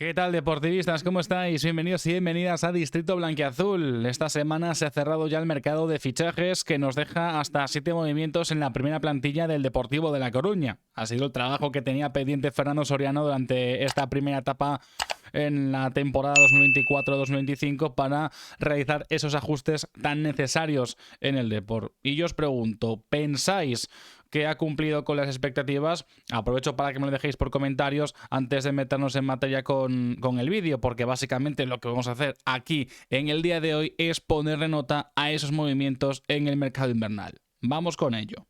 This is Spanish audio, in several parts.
¿Qué tal, deportivistas? ¿Cómo estáis? Bienvenidos y bienvenidas a Distrito Blanquiazul. Esta semana se ha cerrado ya el mercado de fichajes que nos deja hasta 7 movimientos en la primera plantilla del Deportivo de La Coruña. Ha sido el trabajo que tenía pendiente Fernando Soriano durante esta primera etapa en la temporada 2024-2025 para realizar esos ajustes tan necesarios en el Depor. Y yo os pregunto, ¿pensáis que ha cumplido con las expectativas? Aprovecho para que me lo dejéis por comentarios antes de meternos en materia con el vídeo, porque básicamente lo que vamos a hacer aquí en el día de hoy es ponerle nota a esos movimientos en el mercado invernal. Vamos con ello.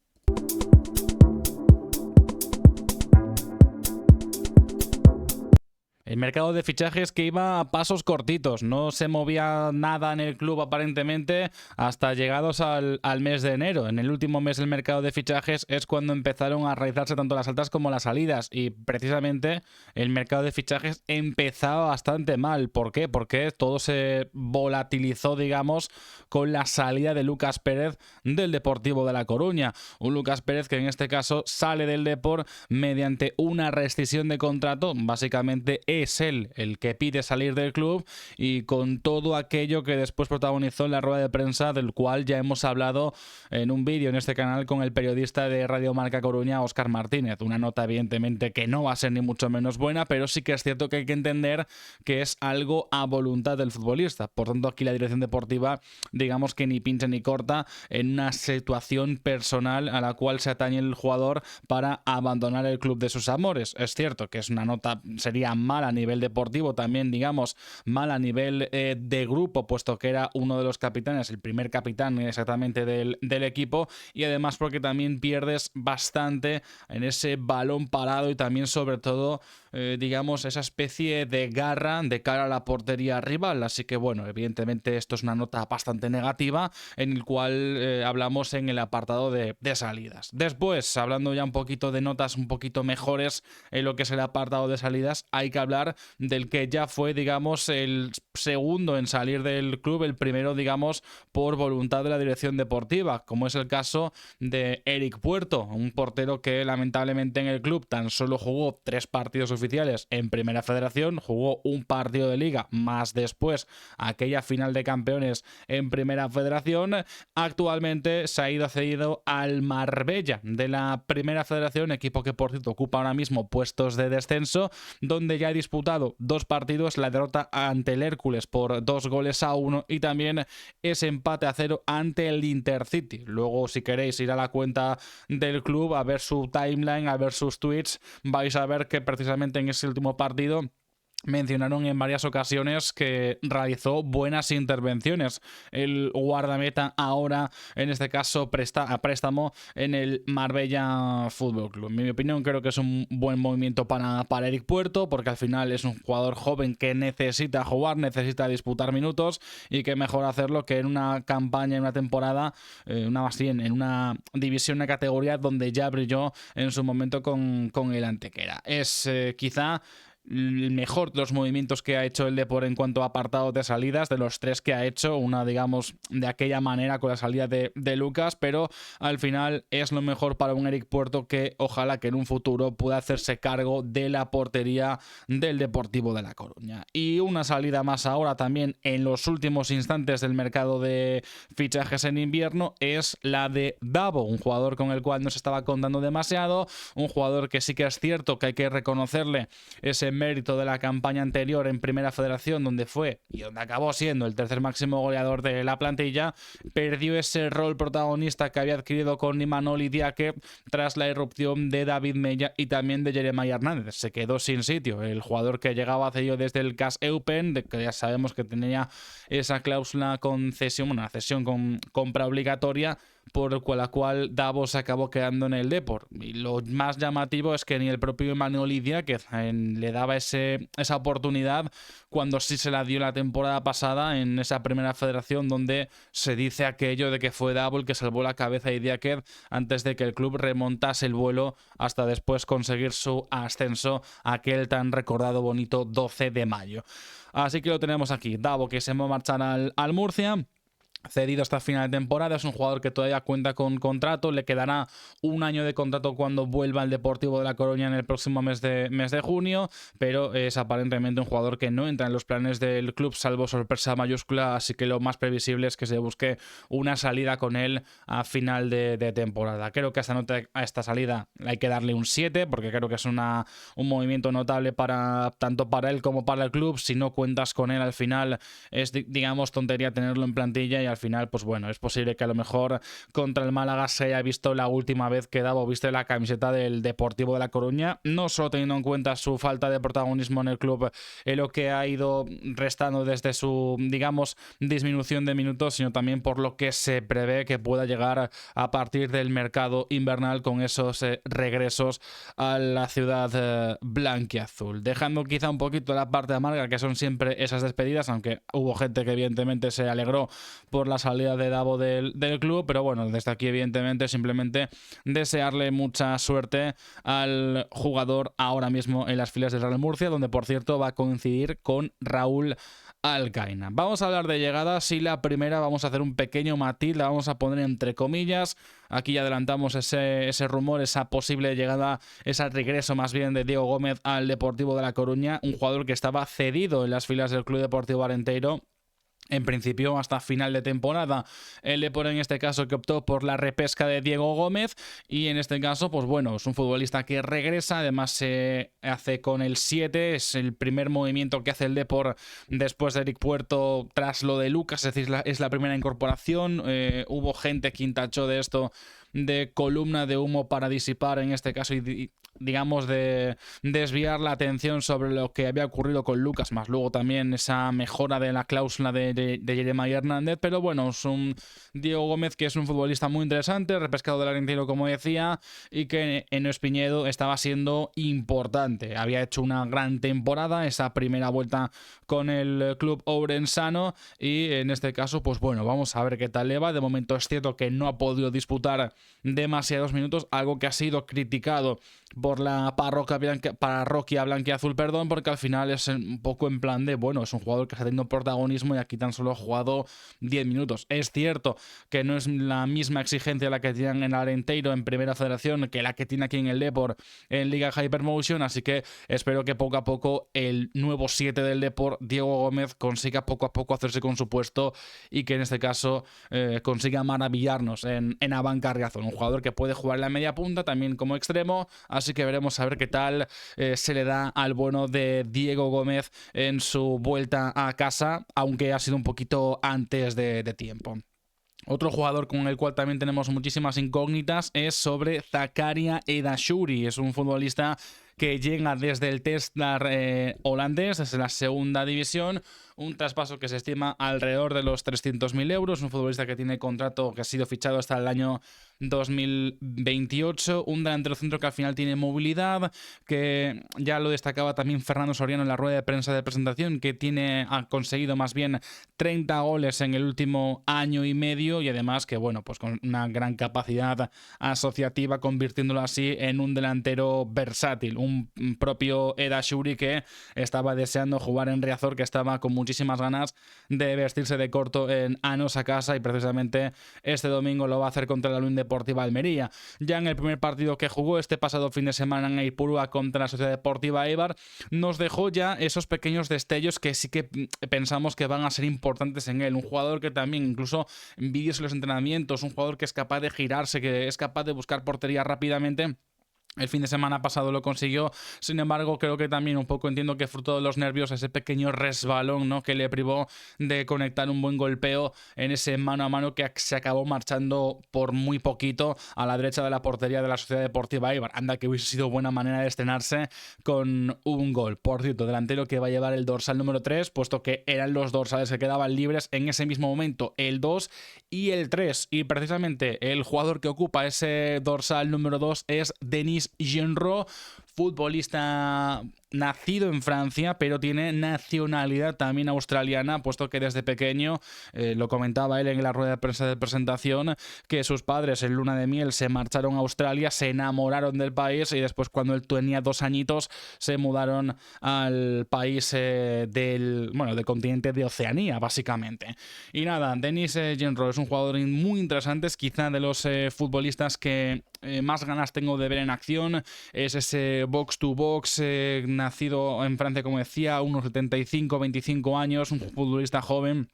El mercado de fichajes que iba a pasos cortitos, no se movía nada en el club aparentemente hasta llegados al mes de enero. En el último mes del mercado de fichajes es cuando empezaron a realizarse tanto las altas como las salidas, y precisamente el mercado de fichajes empezaba bastante mal. ¿Por qué? Porque todo se volatilizó, digamos, con la salida de Lucas Pérez del Deportivo de La Coruña. Un Lucas Pérez que en este caso sale del Depor mediante una rescisión de contrato. Básicamente es él el que pide salir del club, y con todo aquello que después protagonizó en la rueda de prensa, del cual ya hemos hablado en un vídeo en este canal con el periodista de Radio Marca Coruña, Óscar Martínez. Una nota evidentemente que no va a ser ni mucho menos buena, pero sí que es cierto que hay que entender que es algo a voluntad del futbolista. Por tanto, aquí la dirección deportiva, digamos que ni pincha ni corta en una situación personal a la cual se atañe el jugador para abandonar el club de sus amores. Es cierto que es una nota, sería mala a nivel deportivo, también digamos mal a nivel de grupo, puesto que era uno de los capitanes, el primer capitán exactamente del equipo, y además porque también pierdes bastante en ese balón parado y también sobre todo digamos esa especie de garra de cara a la portería rival. Así que bueno, evidentemente esto es una nota bastante negativa en el cual hablamos en el apartado de salidas. Después, hablando ya un poquito de notas un poquito mejores en lo que es el apartado de salidas, hay que hablar del que ya fue, digamos, el segundo en salir del club, el primero, digamos, por voluntad de la dirección deportiva, como es el caso de Eric Puerto, un portero que lamentablemente en el club tan solo jugó 3 partidos oficiales en Primera Federación, jugó un partido de Liga, más después aquella final de campeones en Primera Federación. Actualmente se ha ido cedido al Marbella de la Primera Federación, equipo que por cierto ocupa ahora mismo puestos de descenso, donde ya ha disputado 2 partidos, la derrota ante el Hércules por 2-1 y también ese empate a 0 ante el Intercity. Luego, si queréis ir a la cuenta del club a ver su timeline, a ver sus tweets, vais a ver que precisamente en ese último partido mencionaron en varias ocasiones que realizó buenas intervenciones el guardameta, ahora en este caso a préstamo en el Marbella Fútbol Club. En mi opinión, creo que es un buen movimiento para Eric Puerto, porque al final es un jugador joven que necesita jugar, necesita disputar minutos, y que mejor hacerlo que en una campaña, en una temporada, en una división, una categoría donde ya brilló en su momento con el Antequera. Es quizá el mejor de los movimientos que ha hecho el Depor en cuanto a apartados de salidas, de los 3 que ha hecho, una digamos de aquella manera con la salida de Lucas, pero al final es lo mejor para un Eric Puerto que ojalá que en un futuro pueda hacerse cargo de la portería del Deportivo de La Coruña. Y una salida más ahora también en los últimos instantes del mercado de fichajes en invierno es la de Davo, un jugador con el cual no se estaba contando demasiado, un jugador que sí que es cierto que hay que reconocerle ese mérito de la campaña anterior en Primera Federación, donde fue y donde acabó siendo el tercer máximo goleador de la plantilla. Perdió ese rol protagonista que había adquirido con Imanol Idiáquez tras la irrupción de David Mella y también de Jeremiah Hernández. Se quedó sin sitio el jugador que llegaba cedido desde el CAS Eupen, de que ya sabemos que tenía esa cláusula con cesión, una cesión con compra obligatoria, por la cual Davos acabó quedando en el Depor. Y lo más llamativo es que ni el propio Imanol Idiáquez le daba esa oportunidad, cuando sí se la dio la temporada pasada en esa Primera Federación, donde se dice aquello de que fue Davo el que salvó la cabeza a Idiáquez antes de que el club remontase el vuelo hasta después conseguir su ascenso aquel tan recordado bonito 12 de mayo. Así que lo tenemos aquí, Davo que se va a marchar al Murcia. cedido hasta final de temporada. Es un jugador que todavía cuenta con contrato, le quedará un año de contrato cuando vuelva al Deportivo de La Coruña en el próximo mes de junio, pero es aparentemente un jugador que no entra en los planes del club, salvo sorpresa mayúscula, así que lo más previsible es que se busque una salida con él a final de temporada. Creo que a esta salida hay que darle un 7, porque creo que es un movimiento notable tanto para él como para el club. Si no cuentas con él al final es, digamos, tontería tenerlo en plantilla, y al final, pues bueno, es posible que a lo mejor contra el Málaga se haya visto la última vez que Davo viste la camiseta del Deportivo de La Coruña, no solo teniendo en cuenta su falta de protagonismo en el club, en lo que ha ido restando desde su, digamos, disminución de minutos, sino también por lo que se prevé que pueda llegar a partir del mercado invernal con esos regresos a la ciudad blanquiazul. Dejando quizá un poquito la parte amarga, que son siempre esas despedidas, aunque hubo gente que evidentemente se alegró por la salida de Davo del club, pero bueno, desde aquí evidentemente simplemente desearle mucha suerte al jugador ahora mismo en las filas del Real Murcia, donde por cierto va a coincidir con Raúl Alcaina. Vamos a hablar de llegadas, y la primera vamos a hacer un pequeño matiz, la vamos a poner entre comillas. Aquí ya adelantamos ese rumor, esa posible llegada, ese regreso más bien de Diego Gómez al Deportivo de La Coruña, un jugador que estaba cedido en las filas del Club Deportivo Arenteiro en principio hasta final de temporada. El Depor en este caso que optó por la repesca de Diego Gómez, y en este caso pues bueno, es un futbolista que regresa, además se hace con el 7, es el primer movimiento que hace el Depor después de Eric Puerto tras lo de Lucas, es decir, es la primera incorporación. Hubo gente que tachó de esto de columna de humo para disipar en este caso y digamos de desviar la atención sobre lo que había ocurrido con Lucas, más luego también esa mejora de la cláusula de Jeremiah Hernández. Pero bueno, es un Diego Gómez que es un futbolista muy interesante, repescado del Arenteiro como decía, y que en Espiñedo estaba siendo importante. Había hecho una gran temporada, esa primera vuelta con el club ourensano, y en este caso pues bueno, vamos a ver qué tal le va. De momento es cierto que no ha podido disputar demasiados minutos, algo que ha sido criticado por la parroquia blanquiazul, porque al final es un poco en plan de, bueno, es un jugador que está teniendo protagonismo y aquí tan solo ha jugado 10 minutos. Es cierto que no es la misma exigencia la que tienen en Arenteiro en Primera Federación que la que tiene aquí en el Depor en Liga Hypermotion, así que espero que poco a poco el nuevo 7 del Depor, Diego Gómez, consiga poco a poco hacerse con su puesto, y que en este caso consiga maravillarnos en Abanca Riazor, un jugador que puede jugar en la media punta también como extremo, así que veremos a ver qué tal se le da al bueno de Diego Gómez en su vuelta a casa, aunque ha sido un poquito antes de tiempo. Otro jugador con el cual también tenemos muchísimas incógnitas es sobre Zakaria Edashuri. Es un futbolista que llega desde el Telstar holandés, desde la segunda división, un traspaso que se estima alrededor de los 300.000 euros, un futbolista que tiene contrato, que ha sido fichado hasta el año 2028, un delantero centro que al final tiene movilidad, que ya lo destacaba también Fernando Soriano en la rueda de prensa de presentación, que ha conseguido más bien 30 goles en el último año y medio, y además que bueno, pues con una gran capacidad asociativa, convirtiéndolo así en un delantero versátil, un propio Edashuri que estaba deseando jugar en Riazor, que estaba con muchísimas ganas de vestirse de corto en Anos a casa, y precisamente este domingo lo va a hacer contra la Unión Deportiva Almería. Ya en el primer partido que jugó este pasado fin de semana en Ipurúa contra la Sociedad Deportiva Eibar, nos dejó ya esos pequeños destellos que sí que pensamos que van a ser importantes en él. Un jugador que también incluso en vídeos en los entrenamientos, un jugador que es capaz de girarse, que es capaz de buscar portería rápidamente. El fin de semana pasado lo consiguió, sin embargo creo que también un poco entiendo que fruto de los nervios, ese pequeño resbalón, ¿no?, que le privó de conectar un buen golpeo en ese mano a mano que se acabó marchando por muy poquito a la derecha de la portería de la Sociedad Deportiva Eibar. Anda que hubiese sido buena manera de estrenarse con un gol. Por cierto, delantero que va a llevar el dorsal número 3, puesto que eran los dorsales que quedaban libres en ese mismo momento, el 2 y el 3, y precisamente el jugador que ocupa ese dorsal número 2 es Denis Genro, futbolista nacido en Francia, pero tiene nacionalidad también australiana, puesto que desde pequeño, lo comentaba él en la rueda de prensa de presentación, que sus padres en luna de miel se marcharon a Australia, se enamoraron del país y después, cuando él tenía 2 añitos, se mudaron al país del continente de Oceanía, básicamente. Y nada, Denis Genro es un jugador muy interesante, es quizá de los futbolistas que más ganas tengo de ver en acción. Es ese box to box, nacido en Francia, como decía, unos 75, 25 años, un futbolista joven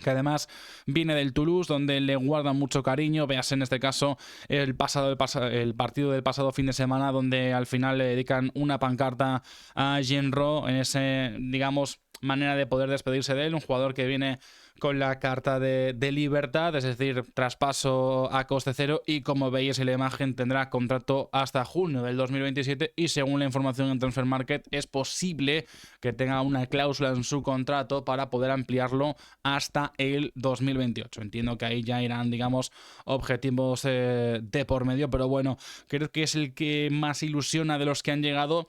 que además viene del Toulouse, donde le guardan mucho cariño. Veas en este caso el partido del pasado fin de semana, donde al final le dedican una pancarta a Genro en ese, digamos, manera de poder despedirse de él. Un jugador que viene con la carta de libertad, es decir, traspaso a coste cero, y como veis en la imagen tendrá contrato hasta junio del 2027 y según la información en Transfer Market es posible que tenga una cláusula en su contrato para poder ampliarlo hasta el 2028. Entiendo que ahí ya irán, digamos, objetivos de por medio, pero bueno, creo que es el que más ilusiona de los que han llegado.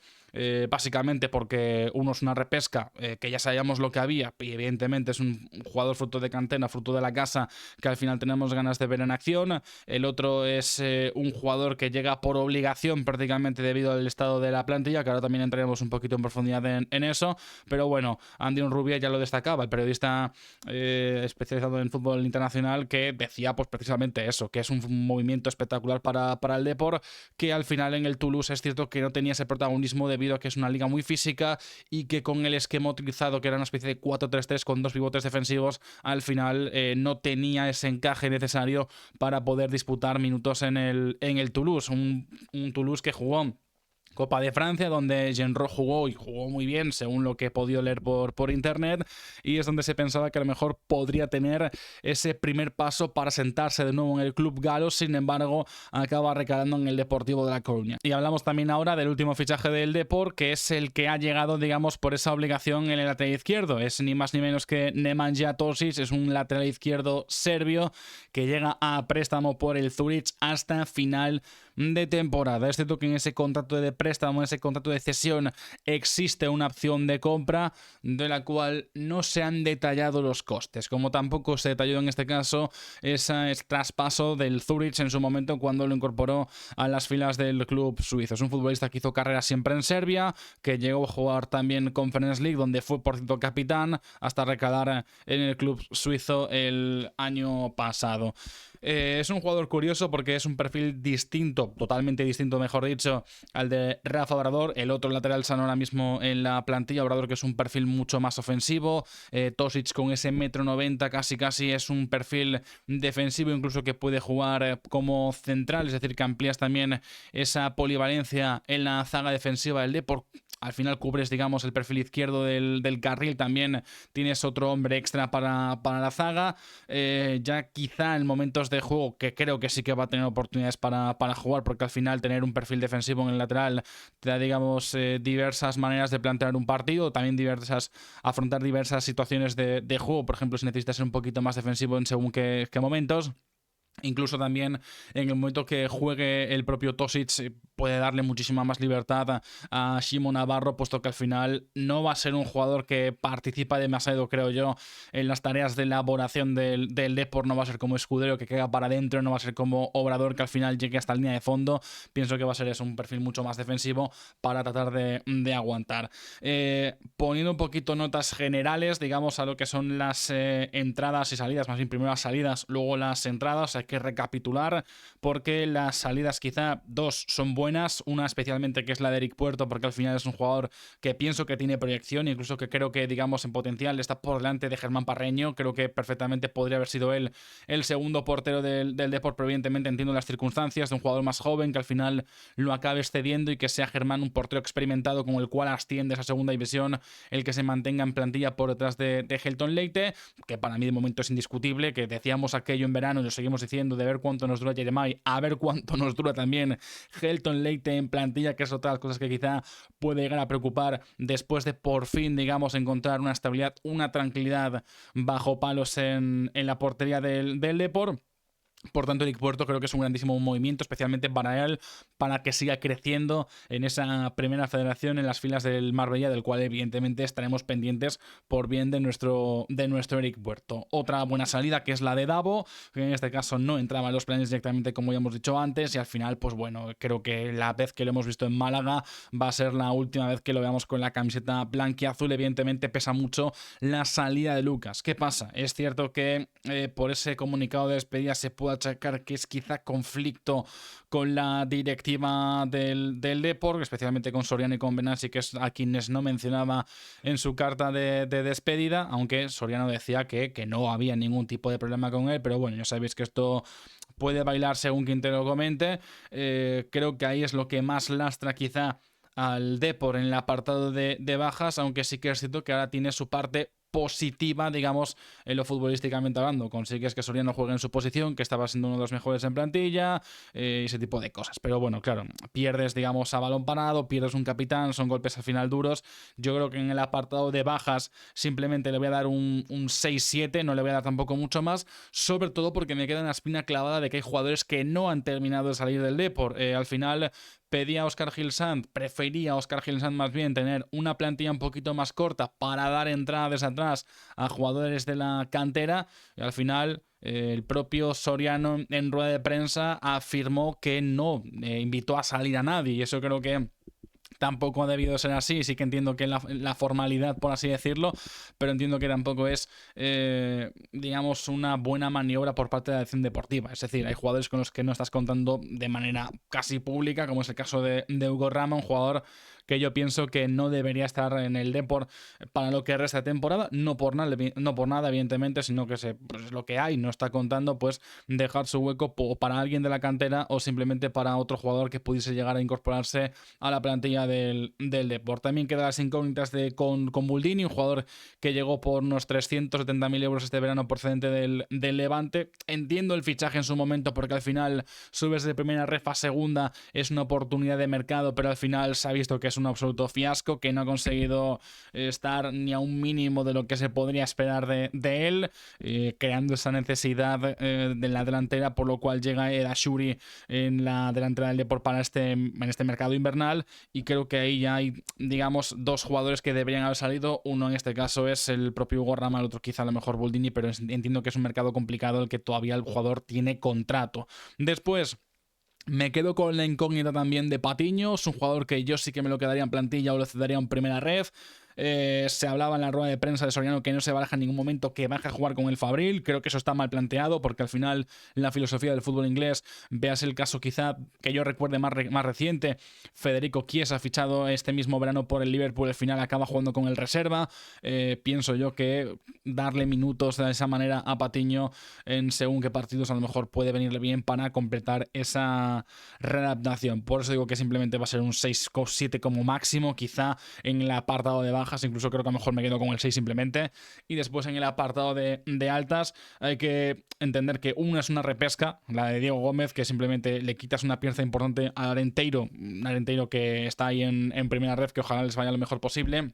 Básicamente porque uno es una repesca, que ya sabíamos lo que había, y evidentemente es un jugador fruto de cantera, fruto de la casa, que al final tenemos ganas de ver en acción. El otro es un jugador que llega por obligación prácticamente debido al estado de la plantilla, que ahora también entraremos un poquito en profundidad en eso, pero bueno, Andy Rubia ya lo destacaba, el periodista especializado en fútbol internacional, que decía pues precisamente eso, que es un movimiento espectacular para el Depor, que al final en el Toulouse es cierto que no tenía ese protagonismo debido a que es una liga muy física y que con el esquema utilizado, que era una especie de 4-3-3 con 2 pivotes defensivos, al final no tenía ese encaje necesario para poder disputar minutos en el Toulouse. Un Toulouse que jugó Copa de Francia, donde Genro jugó muy bien, según lo que he podido leer por internet, y es donde se pensaba que a lo mejor podría tener ese primer paso para sentarse de nuevo en el club galo. Sin embargo, acaba recalando en el Deportivo de La Coruña. Y hablamos también ahora del último fichaje del Depor, que es el que ha llegado, digamos, por esa obligación en el lateral izquierdo. Es ni más ni menos que Nemanja Tosic, es un lateral izquierdo serbio que llega a préstamo por el Zurich hasta final de temporada. Es cierto que en ese contrato de préstamo, en ese contrato de cesión, existe una opción de compra de la cual no se han detallado los costes, como tampoco se detalló en este caso ese traspaso del Zurich en su momento cuando lo incorporó a las filas del club suizo. Es un futbolista que hizo carrera siempre en Serbia, que llegó a jugar también Conference League, donde fue por cierto capitán, hasta recalar en el club suizo el año pasado. Es un jugador curioso porque es un perfil distinto, totalmente distinto, mejor dicho, al de Rafa Obrador, el otro lateral sano ahora mismo en la plantilla. Obrador, que es un perfil mucho más ofensivo. Tosic, con ese 1,90 m, casi es un perfil defensivo, incluso que puede jugar como central, es decir, que amplías también esa polivalencia en la zaga defensiva del Depor. Al final cubres, digamos, el perfil izquierdo del carril, también tienes otro hombre extra para la zaga. Ya quizá en momentos de juego, que creo que sí que va a tener oportunidades para jugar, porque al final tener un perfil defensivo en el lateral te da, digamos, diversas maneras de plantear un partido, también afrontar diversas situaciones de juego, por ejemplo, si necesitas ser un poquito más defensivo en según qué momentos. Incluso también en el momento que juegue el propio Tosic puede darle muchísima más libertad a Shimo Navarro, puesto que al final no va a ser un jugador que participa demasiado, creo yo, en las tareas de elaboración del Depor. No va a ser como Escudero, que queda para adentro, no va a ser como Obrador, que al final llegue hasta la línea de fondo. Pienso que va a ser un perfil mucho más defensivo para tratar de aguantar. Poniendo un poquito notas generales, digamos, a lo que son las entradas y salidas, más bien primero las salidas, luego las entradas. Hay que recapitular porque las salidas, quizá 2 son buenas, una especialmente que es la de Eric Puerto, porque al final es un jugador que pienso que tiene proyección, incluso que creo que, digamos, en potencial está por delante de Germán Parreño. Creo que perfectamente podría haber sido él el segundo portero del Depor, pero evidentemente entiendo las circunstancias de un jugador más joven que al final lo acabe cediendo, y que sea Germán, un portero experimentado con el cual asciende a esa segunda división, el que se mantenga en plantilla por detrás de Helton Leite, que para mí de momento es indiscutible, que decíamos aquello en verano y lo seguimos diciendo, de ver cuánto nos dura Jeremiah, a ver cuánto nos dura también Helton Leite en plantilla, que es otra de las cosas que quizá puede llegar a preocupar después de por fin, digamos, encontrar una estabilidad, una tranquilidad bajo palos en la portería del Depor. Por tanto, Eric Puerto creo que es un grandísimo movimiento, especialmente para él, para que siga creciendo en esa primera federación en las filas del Marbella, del cual evidentemente estaremos pendientes por bien de nuestro Eric Puerto. Otra buena salida que es la de Davo, que en este caso no entraba en los planes directamente como ya hemos dicho antes, y al final pues bueno, creo que la vez que lo hemos visto en Málaga va a ser la última vez que lo veamos con la camiseta blanquiazul. Evidentemente pesa mucho la salida de Lucas. ¿Qué pasa? Es cierto que por ese comunicado de despedida se puede achacar que es quizá conflicto con la directiva del Depor, especialmente con Soriano y con Benassi, que es a quienes no mencionaba en su carta de despedida, aunque Soriano decía que no había ningún tipo de problema con él, pero bueno, ya sabéis que esto puede bailar según quien te lo comente. Creo que ahí es lo que más lastra quizá al Depor en el apartado de bajas, aunque sí que es cierto que ahora tiene su parte positiva, digamos, en lo futbolísticamente hablando. Consigues que Soriano juegue en su posición, que estaba siendo uno de los mejores en plantilla, ese tipo de cosas. Pero bueno, claro, pierdes, digamos, a balón parado, pierdes un capitán, son golpes al final duros. Yo creo que en el apartado de bajas simplemente le voy a dar un 6-7, no le voy a dar tampoco mucho más, sobre todo porque me queda una espina clavada de que hay jugadores que no han terminado de salir del Depor. Al final pedía a Óscar Gil Sanz, prefería a Óscar Gil Sanz más bien tener una plantilla un poquito más corta para dar entrada desde atrás a jugadores de la cantera, y al final el propio Soriano en rueda de prensa afirmó que no invitó a salir a nadie, y eso creo que tampoco ha debido ser así. Sí que entiendo que la formalidad, por así decirlo, pero entiendo que tampoco es, digamos, una buena maniobra por parte de la dirección deportiva. Es decir, hay jugadores con los que no estás contando de manera casi pública, como es el caso de Hugo Rama, un jugador que yo pienso que no debería estar en el Depor para lo que resta de temporada, no por nada evidentemente, sino que pues es lo que hay, no está contando pues dejar su hueco para alguien de la cantera o simplemente para otro jugador que pudiese llegar a incorporarse a la plantilla del Depor. También quedan las incógnitas con Buldini, un jugador que llegó por unos 370.000 euros este verano procedente del Levante. Entiendo el fichaje en su momento porque al final subes de primera ref a segunda, es una oportunidad de mercado, pero al final se ha visto que es un absoluto fiasco, que no ha conseguido estar ni a un mínimo de lo que se podría esperar de él, creando esa necesidad de la delantera, por lo cual llega Ed Ashuri en la delantera del Depor para en este mercado invernal, y creo que ahí ya hay, digamos, dos jugadores que deberían haber salido. Uno en este caso es el propio Hugo Rama, el otro quizá a lo mejor Buldini, pero entiendo que es un mercado complicado el que todavía el jugador tiene contrato. Después me quedo con la incógnita también de Patiño, es un jugador que yo sí que me lo quedaría en plantilla o lo cedería en primera ref. Se hablaba en la rueda de prensa de Soriano que no se baraja en ningún momento que baje a jugar con el Fabril. Creo que eso está mal planteado porque al final la filosofía del fútbol inglés, veas el caso quizá que yo recuerde más reciente, Federico Chiesa fichado este mismo verano por el Liverpool, al final acaba jugando con el reserva. Pienso yo que darle minutos de esa manera a Patiño en según qué partidos a lo mejor puede venirle bien para completar esa readaptación. Por eso digo que simplemente va a ser un 6-7 como máximo, quizá en el apartado de bajas, incluso creo que a lo mejor me quedo con el 6 simplemente. Y después en el apartado de altas hay que entender que una es una repesca, la de Diego Gómez, que simplemente le quitas una pieza importante a Arenteiro, un Arenteiro que está ahí en primera ref, que ojalá les vaya lo mejor posible.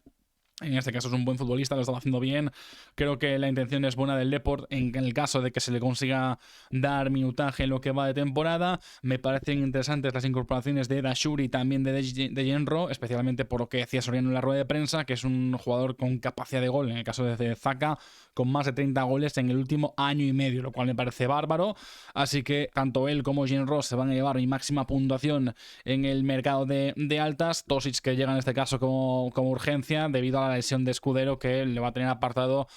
En este caso es un buen futbolista, lo está haciendo bien. Creo que la intención es buena del Depor en el caso de que se le consiga dar minutaje en lo que va de temporada. Me parecen interesantes las incorporaciones de Dashuri y también de Jenro, especialmente por lo que decía Soriano en la rueda de prensa, que es un jugador con capacidad de gol, en el caso de Zaka, con más de 30 goles en el último año y medio, lo cual me parece bárbaro. Así que tanto él como Jenro se van a llevar mi máxima puntuación en el mercado de altas. Tosic, que llega en este caso como urgencia debido a la lesión de Escudero, que le va a tener apartado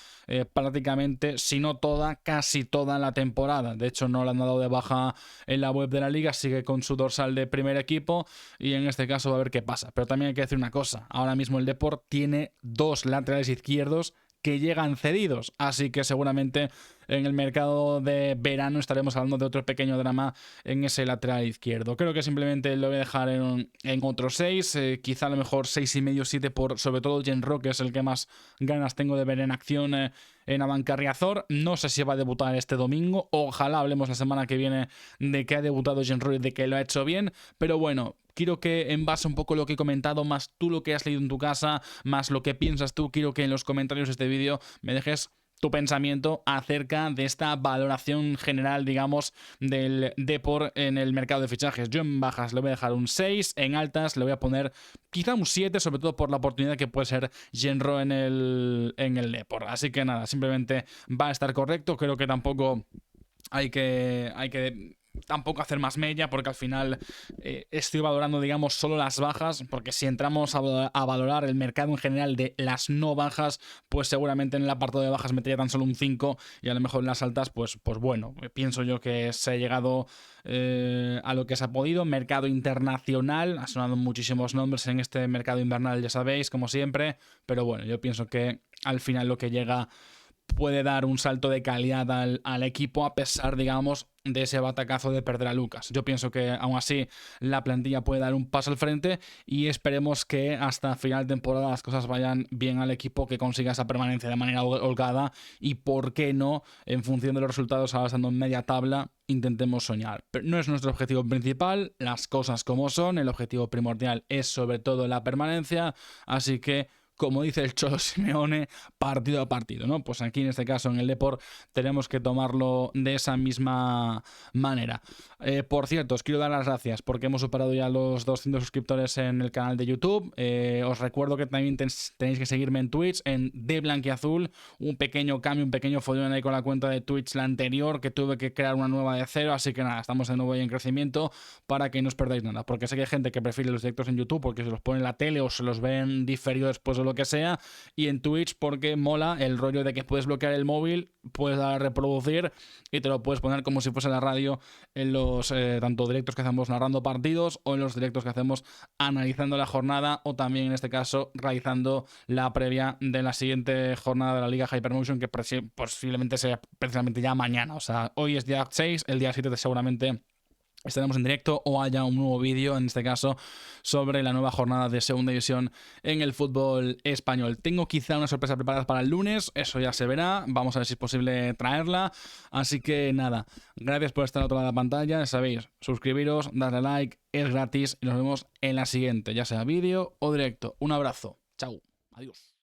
prácticamente, si no toda, casi toda la temporada. De hecho, no le han dado de baja en la web de la liga, sigue con su dorsal de primer equipo y en este caso va a ver qué pasa. Pero también hay que decir una cosa, ahora mismo el Depor tiene dos laterales izquierdos que llegan cedidos, así que seguramente en el mercado de verano estaremos hablando de otro pequeño drama en ese lateral izquierdo. Creo que simplemente lo voy a dejar en otro 6, quizá a lo mejor 6,5, 7 por sobre todo Jenro, que es el que más ganas tengo de ver en acción en Abancarriazor. No sé si va a debutar este domingo, ojalá hablemos la semana que viene de que ha debutado Jenro y de que lo ha hecho bien, pero bueno, quiero que en base a un poco lo que he comentado, más tú lo que has leído en tu casa, más lo que piensas tú, quiero que en los comentarios de este vídeo me dejes tu pensamiento acerca de esta valoración general, digamos, del Depor en el mercado de fichajes. Yo en bajas le voy a dejar un 6, en altas le voy a poner quizá un 7, sobre todo por la oportunidad que puede ser Genro en el Depor. Así que nada, simplemente va a estar correcto. Creo que tampoco hay que tampoco hacer más mella, porque al final estoy valorando, digamos, solo las bajas, porque si entramos a valorar el mercado en general de las no bajas, pues seguramente en el apartado de bajas metería tan solo un 5, y a lo mejor en las altas, pues bueno, pienso yo que se ha llegado a lo que se ha podido. Mercado internacional, ha sonado muchísimos nombres en este mercado invernal, ya sabéis, como siempre, pero bueno, yo pienso que al final lo que llega puede dar un salto de calidad al equipo, a pesar, digamos, de ese batacazo de perder a Lucas. Yo pienso que aún así la plantilla puede dar un paso al frente, y esperemos que hasta final de temporada las cosas vayan bien al equipo, que consiga esa permanencia de manera holgada, y por qué no, en función de los resultados, ahora estando en media tabla, intentemos soñar. Pero no es nuestro objetivo principal, las cosas como son, el objetivo primordial es sobre todo la permanencia, así que, como dice el Cholo Simeone, partido a partido, ¿no? Pues aquí en este caso en el Depor tenemos que tomarlo de esa misma manera. Por cierto, os quiero dar las gracias porque hemos superado ya los 200 suscriptores en el canal de YouTube. Os recuerdo que también tenéis que seguirme en Twitch, en De Blanquiazul. Un pequeño cambio, un pequeño follón ahí con la cuenta de Twitch, la anterior, que tuve que crear una nueva de cero, así que nada, estamos de nuevo ahí en crecimiento para que no os perdáis nada, porque sé que hay gente que prefiere los directos en YouTube porque se los pone en la tele o se los ven diferidos después o lo que sea, y en Twitch porque mola el rollo de que puedes bloquear el móvil, puedes dar a reproducir y te lo puedes poner como si fuese la radio en los tanto directos que hacemos narrando partidos, o en los directos que hacemos analizando la jornada, o también en este caso realizando la previa de la siguiente jornada de la Liga Hypermotion, que posiblemente sea precisamente ya mañana. O sea, hoy es día 6, el día 7 seguramente estaremos en directo o haya un nuevo vídeo, en este caso, sobre la nueva jornada de segunda división en el fútbol español. Tengo quizá una sorpresa preparada para el lunes, eso ya se verá, vamos a ver si es posible traerla. Así que nada, gracias por estar al otro lado de la pantalla, ya sabéis, suscribiros, darle like, es gratis, y nos vemos en la siguiente, ya sea vídeo o directo. Un abrazo, chao, adiós.